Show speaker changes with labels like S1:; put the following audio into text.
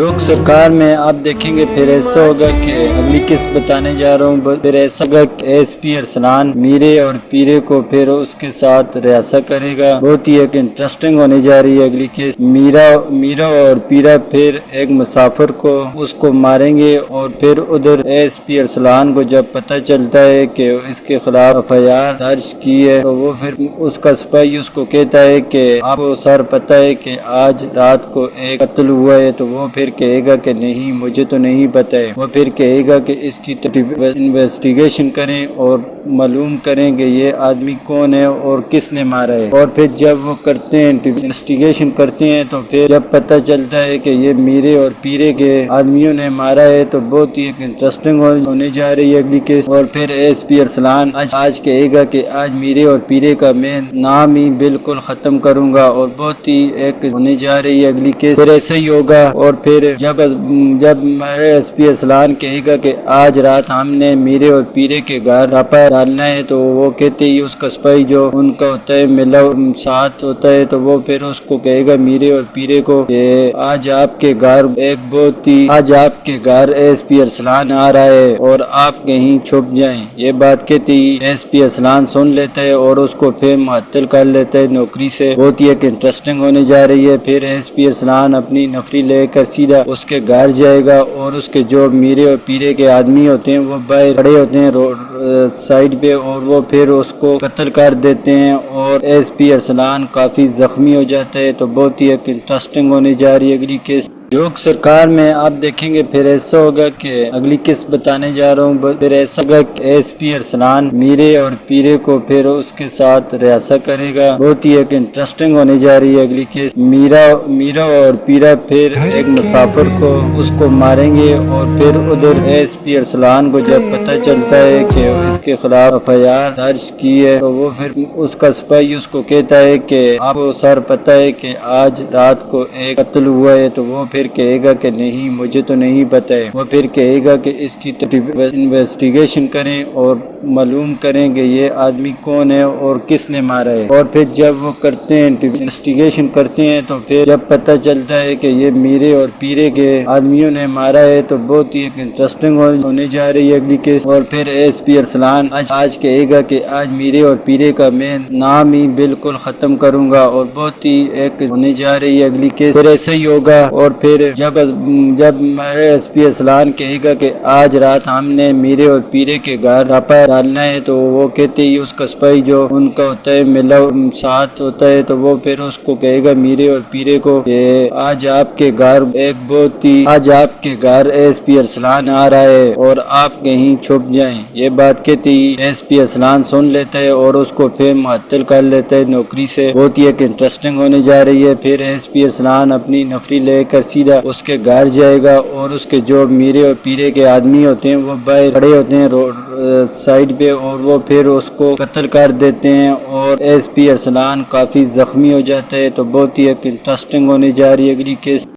S1: Joke سرکار میں آپ دیکھیں گے پھر ایسا ہوگا کہ اگلی قسط بتانے جا رہا ہوں، پھر ایسا ہوگا کہ ایس پی ارسلان میرے اور پیرے کو پھر اس کے ساتھ ریاسہ کرے گا۔ بہت ہی ایک انٹرسٹنگ ہونے جا رہی ہے اگلی قسط۔ میرا اور پیرا پھر ایک مسافر کو اس کو ماریں گے، اور پھر ادھر ایس پی ارسلان کو جب پتہ چلتا ہے کہ اس کے خلاف ایف آئی آر درج کی ہے، تو وہ پھر اس کا سپاہی اس کو کہتا ہے کہ آپ کو سر پتہ ہے کہ آج رات کو ایک قتل ہوا ہے، تو وہ پھر کہے گا کہ نہیں، مجھے تو نہیں پتہ ہے۔ وہ پھر کہے گا کہ اس کی انویسٹیگیشن کریں اور معلوم کریں کہ یہ آدمی کون ہے اور کس نے مارا ہے۔ اور پھر جب وہ کرتے ہیں انویسٹیگیشن کرتے ہیں، تو پھر جب پتہ چلتا ہے کہ یہ میرے اور پیرے کے آدمیوں نے مارا ہے، تو بہت ہی ایک انٹرسٹنگ ہونے جا رہی ہے اگلی کیس۔ اور پھر ایس پی ارسلان آج کہے گا کہ آج میرے اور پیرے کا میں نام ہی بالکل ختم کروں گا، اور بہت ہی ایک ہونے جا رہی ہے اگلی کیس۔ پھر ایسا ہی ہوگا، اور پھر جب ایس پی ارسلان کہے گا کہ آج رات ہم نے میرے اور پیرے کے گھر چھاپا ڈالنا ہے، تو وہ کہتے ہی اس کا سپاہی جو ان کا ہوتا ہے ملا ساتھ ہوتا ہے، تو وہ پھر اس کو کہے گا میرے اور پیرے کو کہ آج آپ کے گھر ایس پی ارسلان آ رہا ہے اور آپ کہیں چھپ جائیں۔ یہ بات کہتے ہی ایس پی ارسلان سن لیتا ہے اور اس کو پھر معطل کر لیتا ہے نوکری سے۔ بہت ہی ایک انٹرسٹنگ ہونے جا رہی ہے۔ پھر ایس پی ارسلان اپنی نفری لے کر سیدھا اس کے گھر جائے گا، اور اس کے جو میرے اور پیرے کے آدمی ہوتے ہیں وہ باہر کھڑے ہوتے ہیں سائڈ پہ، اور وہ پھر اس کو قتل کر دیتے ہیں، اور ایس پی ارسلان کافی زخمی ہو جاتا ہے۔ تو بہت ہی ایک انٹرسٹنگ ہونے جا رہی ہے اگلی کیس۔ جوک سرکار میں آپ دیکھیں گے پھر ایسا ہوگا کہ اگلی قسط بتانے جا رہا ہوں، پھر ایسا ہوگا کہ ایس پی ارسلان میرے اور پیرے کو پھر اس کے ساتھ ریاسہ کرے گا۔ بہت ہی ایک انٹرسٹنگ ہونے جا رہی ہے اگلی کیس۔ میرا اور پیرا پھر ایک مسافر کو اس کو ماریں گے، اور پھر ادھر ایس پی ارسلان کو جب پتہ چلتا ہے کہ اس کے خلاف ایف آئی آر درج کی ہے، تو وہ پھر اس کا سپاہی اس کو کہتا ہے کہ آپ کو سر پتہ ہے کہ آج رات کو ایک قتل ہوا ہے، تو وہ پھر کہے گا کہ نہیں، مجھے تو نہیں پتہ ہے۔ وہ پھر کہے گا کہ اس کی انویسٹیگیشن کریں اور معلوم کریں کہ یہ آدمی کون ہے اور کس نے مارا ہے۔ اور پھر جب وہ کرتے ہیں انویسٹیگیشن کرتے ہیں، تو پھر جب پتہ چلتا ہے کہ یہ میرے اور پیرے کے آدمیوں نے مارا ہے، تو بہت ہی ایک انٹرسٹنگ ہونے جا رہی ہے اگلی کیس۔ اور پھر ایس پی ارسلان آج کہے گا کہ آج میرے اور پیرے کا میں نام ہی بالکل ختم کروں گا، اور بہت ہی ایک ہونے جا رہی ہے اگلی کیس۔ پھر ایسا ہی ہوگا، اور پھر جب ایس پی ارسلان کہے گا کہ آج رات ہم نے میرے اور پیرے کے گھر چھاپا ڈالنا ہے، تو وہ کہتے ہی اس کا سپاہی جو ان کا ہوتا ہے ملا ساتھ ہوتا ہے، تو وہ پھر اس کو کہے گا میرے اور پیرے کو کہ آج آپ کے گھر ایس پی ارسلان آ رہا ہے اور آپ کہیں چھپ جائیں۔ یہ بات کہتے ہی ایس پی ارسلان سن لیتا ہے اور اس کو پھر معطل کر لیتا ہے نوکری سے۔ بہت ہی ایک انٹرسٹنگ ہونے جا رہی ہے۔ پھر ایس پی ارسلان اپنی نفری لے کر سیدھا اس کے گھر جائے گا، اور اس کے جو میرے اور پیرے کے آدمی ہوتے ہیں وہ باہر کھڑے ہوتے ہیں سائڈ پہ، اور وہ پھر اس کو قتل کر دیتے ہیں، اور ایس پی ارسلان کافی زخمی ہو جاتا ہے۔ تو بہت ہی ایک انٹرسٹنگ ہونے جا رہی ہے اگلی کیس۔